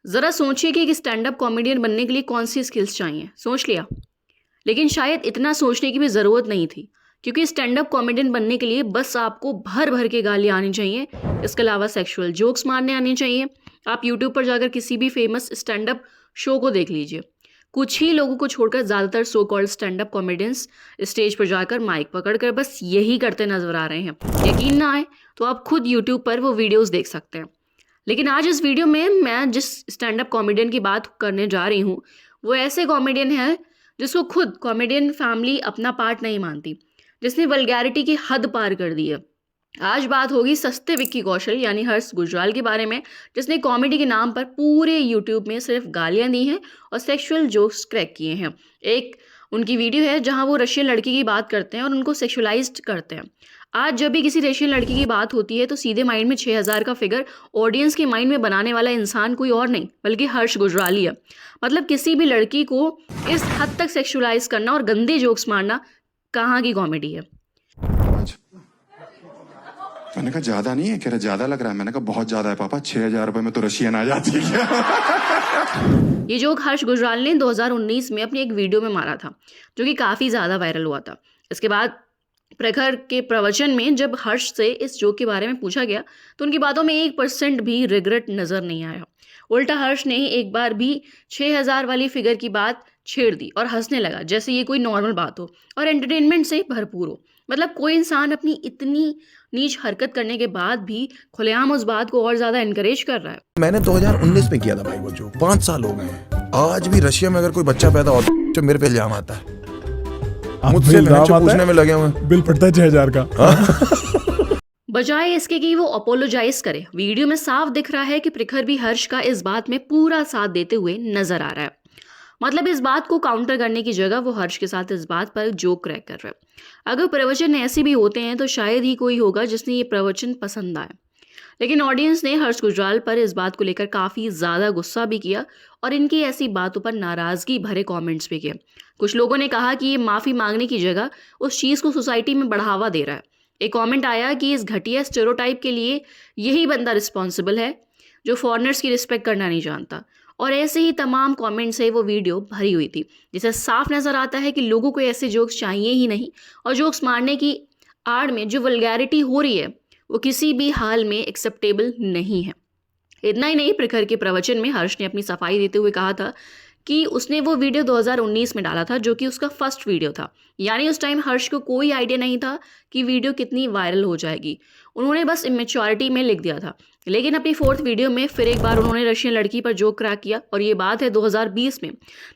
ज़रा सोचिए कि एक स्टैंड अप कॉमेडियन बनने के लिए कौन सी स्किल्स चाहिए। सोच लिया? लेकिन शायद इतना सोचने की भी ज़रूरत नहीं थी, क्योंकि स्टैंड अप कॉमेडियन बनने के लिए बस आपको भर-भर के गालियाँ आनी चाहिए। इसके अलावा सेक्सुअल जोक्स मारने आने चाहिए। आप यूट्यूब पर जाकर किसी भी फेमस स्टैंड अप शो को देख लीजिए। कुछ ही लोगों को छोड़कर ज़्यादातर so called stand up comedians stage पर जाकर माइक पकड़कर बस यही करते नज़र आ रहे हैं। यकीन ना आए तो आप खुद यूट्यूब पर वो वीडियोज़ देख सकते हैं। लेकिन आज इस वीडियो में मैं जिस स्टैंड अप कॉमेडियन की बात करने जा रही हूँ, वो ऐसे कॉमेडियन है जिसको खुद कॉमेडियन फैमिली अपना पार्ट नहीं मानती, जिसने वल्गैरिटी की हद पार कर दी है। आज बात होगी सस्ते विक्की कौशल यानी हर्ष गुजराल के बारे में, जिसने कॉमेडी के नाम पर पूरे यूट्यूब में सिर्फ गालियां दी हैं और सेक्सुअल जोक्स क्रैक किए हैं। एक उनकी वीडियो है जहां वो रशियन लड़की की बात करते हैं और उनको सेक्सुअलाइज्ड करते हैं। आज जब भी किसी रशियन लड़की की बात होती है तो सीधे माइंड में 6,000 का फिगर ऑडियंस के माइंड में बनाने वाला इंसान कोई और नहीं बल्कि हर्ष गुजराल ही है। मतलब किसी भी लड़की को इस हद तक सेक्सुअलाइज करना और गंदे जोक्स मारना कहाँ की कॉमेडी है। आज मैंने कहा ज्यादा नहीं है, कह रहा ज्यादा लग रहा है। मैंने कहा बहुत ज्यादा है पापा, 6,000 रुपए में तो रशियन आ जाती है। ये जोक हर्ष गुजराल ने 2019 में अपनी एक वीडियो में मारा था, जो कि काफ़ी ज़्यादा वायरल हुआ था। इसके बाद प्रखर के प्रवचन में जब हर्ष से इस जोक के बारे में पूछा गया तो उनकी बातों में 1% भी रिग्रेट नज़र नहीं आया। उल्टा हर्ष ने एक बार भी 6,000 वाली फिगर की बात छेड़ दी और हंसने लगा जैसे ये कोई नॉर्मल बात हो और एंटरटेनमेंट से भरपूर हो। मतलब कोई इंसान अपनी इतनी नीच हरकत करने के बाद भी खुलेआम उस बात को और ज़्यादा इनकरेज कर रहा है। मैंने 2019 में किया था भाई वो जो 5 साल हो गए हैं। आज भी रशिया में अगर कोई बच्चा पैदा होता है तो मेरे पे इल्जाम आता है, मुझसे पूछने में लगे हुए बिल पड़ता है 6,000 का। बजाय इसके कि वो अपोलोजाइज करे, वीडियो में साफ दिख रहा है कि प्रखर भी हर्ष का इस बात में पूरा साथ देते हुए नजर आ रहा है। मतलब इस बात को काउंटर करने की जगह वो हर्ष के साथ इस बात पर जोक क्रैक कर रहा है। अगर प्रवचन ऐसे भी होते हैं तो शायद ही कोई होगा जिसने ये प्रवचन पसंद आए। लेकिन ऑडियंस ने हर्ष गुजराल पर इस बात को लेकर काफ़ी ज़्यादा गुस्सा भी किया और इनकी ऐसी बातों पर नाराज़गी भरे कमेंट्स भी किए। कुछ लोगों ने कहा कि ये माफ़ी मांगने की जगह उस चीज़ को सोसाइटी में बढ़ावा दे रहा है। एक कमेंट आया कि इस घटिया स्टेरियोटाइप के लिए यही बंदा रिस्पॉन्सिबल है जो फॉरेनर्स की रिस्पेक्ट करना नहीं जानता। और ऐसे ही तमाम कमेंट से वो वीडियो भरी हुई थी, जिससे साफ नज़र आता है कि लोगों को ऐसे जोक्स चाहिए ही नहीं और जोक्स मारने की आड़ में जो वल्गैरिटी हो रही है वो किसी भी हाल में एक्सेप्टेबल नहीं है। इतना ही नहीं, प्रखर के प्रवचन में हर्ष ने अपनी सफाई देते हुए कहा था कि उसने वो वीडियो 2019 में डाला था जो कि उसका फर्स्ट वीडियो था। यानी उस टाइम हर्ष को कोई आइडिया नहीं था कि वीडियो कितनी वायरल हो जाएगी। उन्होंने बस इमेच्योरिटी में लिख दिया था। लेकिन अपनी फोर्थ वीडियो में फिर एक बार उन्होंने रशियन लड़की पर जोक क्रैक किया और ये बात है 2020 में,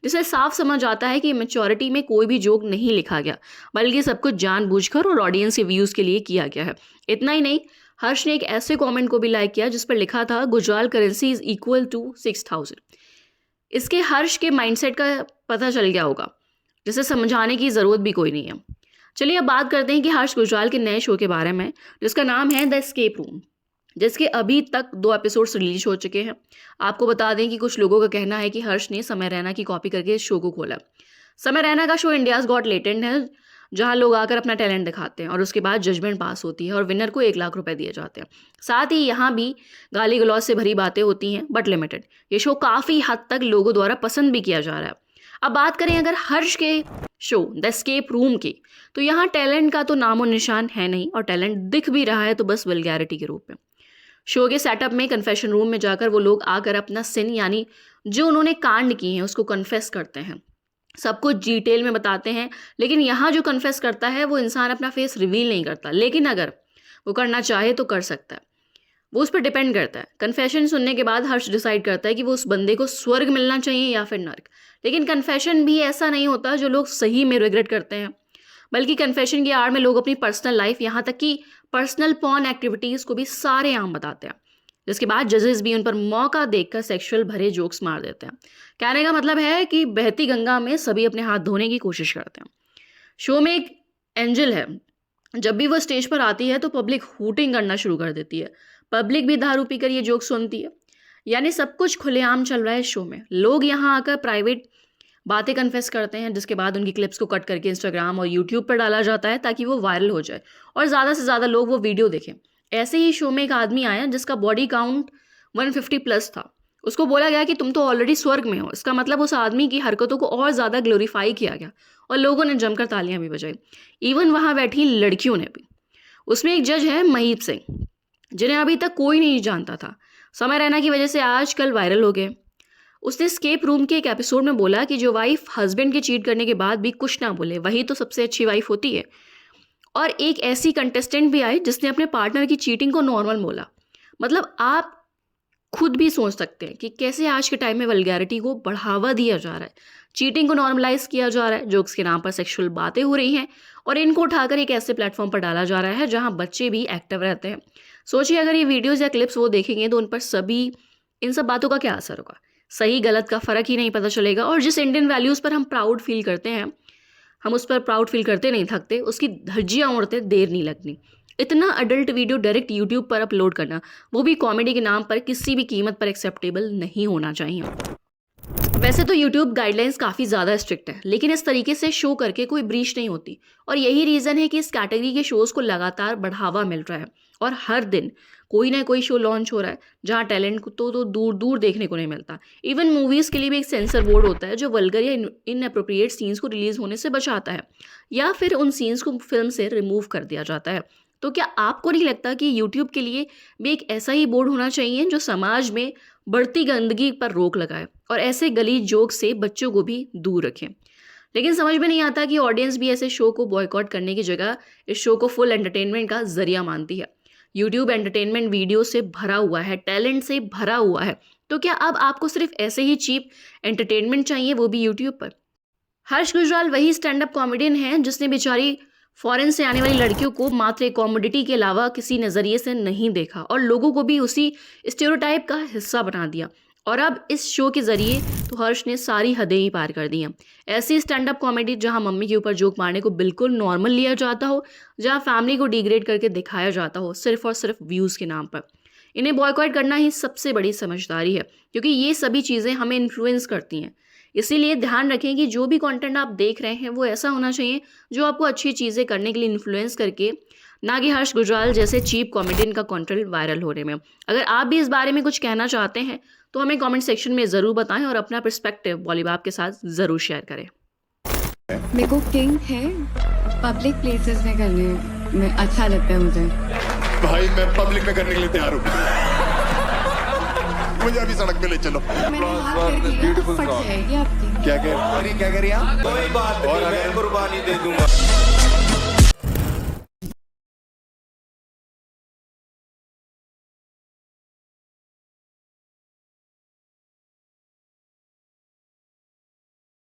जिससे साफ समझ आता है कि इमेच्योरिटी में कोई भी जोक नहीं लिखा गया बल्कि सब कुछ जानबूझकर और ऑडियंस के व्यूज़ के लिए किया गया है। इतना ही नहीं, हर्ष ने एक ऐसे कमेंट को भी लाइक किया जिस पर लिखा था Gujral currency is equal to 6,000। इसके हर्ष के माइंडसेट का पता चल गया होगा, जिसे समझाने की ज़रूरत भी कोई नहीं है। चलिए अब बात करते हैं कि हर्ष गुजराल के नए शो के बारे में, जिसका नाम है द एस्केप रूम, जिसके अभी तक 2 एपिसोड्स रिलीज हो चुके हैं। आपको बता दें कि कुछ लोगों का कहना है कि हर्ष ने समय रैना की कॉपी करके इस शो को खोला। समय रैना का शो इंडियाज़ गॉट टैलेंट है, जहां लोग आकर अपना टैलेंट दिखाते हैं और उसके बाद जजमेंट पास होती है और विनर को 1 लाख रुपए दिए जाते हैं। साथ ही यहाँ भी गाली गलौज से भरी बातें होती हैं बट लिमिटेड। ये शो काफ़ी हद तक लोगों द्वारा पसंद भी किया जा रहा है। अब बात करें अगर हर्ष के शो द एस्केप रूम की, तो यहाँ टैलेंट का तो नामो निशान है नहीं और टैलेंट दिख भी रहा है तो बस वल्गैरिटी के रूप में। शो के सेटअप में कन्फेशन रूम में जाकर वो लोग आकर अपना सिन यानी जो उन्होंने कांड किए हैं उसको कन्फेस करते हैं, सब कुछ डिटेल में बताते हैं। लेकिन यहाँ जो कन्फेस करता है वो इंसान अपना फेस रिवील नहीं करता, लेकिन अगर वो करना चाहे तो कर सकता है। वो उस पर डिपेंड करता है। कन्फेशन सुनने के बाद हर्ष डिसाइड करता है कि वो उस बंदे को स्वर्ग मिलना चाहिए या फिर नर्क। लेकिन कन्फेशन भी ऐसा नहीं होता जो लोग सही में रिग्रेट करते हैं, बल्कि कन्फेशन की आड़ में लोग अपनी पर्सनल लाइफ, यहाँ तक कि पर्सनल पॉर्न एक्टिविटीज़ को भी सारे आम बताते हैं, जिसके बाद जजेस भी उन पर मौका देखकर सेक्सुअल भरे जोक्स मार देते हैं। कहने का मतलब है कि बहती गंगा में सभी अपने हाथ धोने की कोशिश करते हैं। शो में एक एंजल है, जब भी वो स्टेज पर आती है तो पब्लिक हूटिंग करना शुरू कर देती है। पब्लिक भी दारू पीकर ये जोक सुनती है। यानी सब कुछ खुलेआम चल रहा है शो में। लोग यहाँ आकर प्राइवेट बातें कन्फेस करते हैं, जिसके बाद उनकी क्लिप्स को कट करके इंस्टाग्राम और यूट्यूब पर डाला जाता है ताकि वो वायरल हो जाए और ज़्यादा से ज़्यादा लोग वो वीडियो देखें। ऐसे ही शो में एक आदमी आया जिसका बॉडी काउंट 150 प्लस था उसको बोला गया कि तुम तो ऑलरेडी स्वर्ग में हो। इसका मतलब उस आदमी की हरकतों को और ज़्यादा ग्लोरीफाई किया गया और लोगों ने जमकर तालियां भी बजाई, इवन वहाँ बैठी लड़कियों ने भी। उसमें एक जज है महीप सिंह, जिन्हें अभी तक कोई नहीं जानता था, समय रैना की वजह से आजकल वायरल हो गए। उसने स्केप रूम के एक एपिसोड में बोला कि जो वाइफ हस्बैंड के चीट करने के बाद भी कुछ ना बोले वही तो सबसे अच्छी वाइफ होती है। और एक ऐसी कंटेस्टेंट भी आई जिसने अपने पार्टनर की चीटिंग को नॉर्मल बोला। मतलब आप खुद भी सोच सकते हैं कि कैसे आज के टाइम में वल्गैरिटी को बढ़ावा दिया जा रहा है, चीटिंग को नॉर्मलाइज किया जा रहा है, जोक्स के नाम पर सेक्सुअल बातें हो रही हैं और इनको उठाकर एक ऐसे प्लेटफॉर्म पर डाला जा रहा है जहां बच्चे भी एक्टिव रहते हैं। सोचिए अगर ये वीडियोज़ या क्लिप्स वो देखेंगे तो उन पर सभी इन सब बातों का क्या असर होगा। सही गलत का फ़र्क ही नहीं पता चलेगा और जिस इंडियन वैल्यूज़ पर हम प्राउड फील करते हैं, हम उस पर प्राउड फील करते नहीं थकते, उसकी धज्जियाँ उड़ते देर नहीं लगनी। इतना अडल्ट वीडियो डायरेक्ट यूट्यूब पर अपलोड करना, वो भी कॉमेडी के नाम पर, किसी भी कीमत पर एक्सेप्टेबल नहीं होना चाहिए। वैसे तो यूट्यूब गाइडलाइंस काफ़ी ज़्यादा स्ट्रिक्ट है, लेकिन इस तरीके से शो करके कोई ब्रीच नहीं होती और यही रीज़न है कि इस कैटेगरी के शोज़ को लगातार बढ़ावा मिल रहा है और हर दिन कोई ना कोई शो लॉन्च हो रहा है जहाँ टैलेंट को तो दूर दूर देखने को नहीं मिलता। इवन मूवीज़ के लिए भी एक सेंसर बोर्ड होता है जो वल्गर या इनअप्रोप्रिएट सीन्स को रिलीज़ होने से बचाता है या फिर उन सीन्स को फिल्म से रिमूव कर दिया जाता है। तो क्या आपको नहीं लगता कि यूट्यूब के लिए भी एक ऐसा ही बोर्ड होना चाहिए जो समाज में बढ़ती गंदगी पर रोक लगाए और ऐसे गलीज जोक से बच्चों को भी दूर रखें? लेकिन समझ में नहीं आता कि ऑडियंस भी ऐसे शो को बॉयकॉट करने की जगह इस शो को फुल एंटरटेनमेंट का जरिया मानती है। यूट्यूब एंटरटेनमेंट वीडियो से भरा हुआ है, टैलेंट से भरा हुआ है, तो क्या अब आपको सिर्फ ऐसे ही चीप एंटरटेनमेंट चाहिए, वो भी यूट्यूब पर? हर्ष गुजराल वही स्टैंड अप कॉमेडियन है जिसने बेचारी फॉरेन से आने वाली लड़कियों को मात्र एक कॉमोडिटी के अलावा किसी नज़रिए से नहीं देखा और लोगों को भी उसी स्टेरियोटाइप का हिस्सा बना दिया। और अब इस शो के ज़रिए तो हर्ष ने सारी हदें ही पार कर दी हैं। ऐसी स्टैंड अप कॉमेडी जहां मम्मी के ऊपर जोक मारने को बिल्कुल नॉर्मल लिया जाता हो, जहां फैमिली को डिग्रेड करके दिखाया जाता हो सिर्फ और सिर्फ व्यूज़ के नाम पर, इन्हें बॉयकॉट करना ही सबसे बड़ी समझदारी है, क्योंकि ये सभी चीज़ें हमें इन्फ्लुएंस करती हैं। इसीलिए ध्यान रखें कि जो भी कंटेंट आप देख रहे हैं वो ऐसा होना चाहिए जो आपको अच्छी चीज़ें करने के लिए इन्फ्लुएंस करके, ना कि हर्ष गुजराल जैसे चीप कॉमेडियन का कंटेंट वायरल होने में। अगर आप भी इस बारे में कुछ कहना चाहते हैं तो हमें कमेंट सेक्शन में ज़रूर बताएं और अपना पर्सपेक्टिव बॉलीबाब के साथ ज़रूर शेयर करें। मेरे को किंग है पब्लिक प्लेसेस में करने में अच्छा लगता है मुझे। भाई मैं पब्लिक में करने के लिए तैयार हूँ। मुझे अभी सड़क पे ले चलो। मैंने हाथ कर दिया तो फट जाएगी आपकी। क्या कह रही आप? कोई बात नहीं, मैं कुर्बानी दे दूंगा।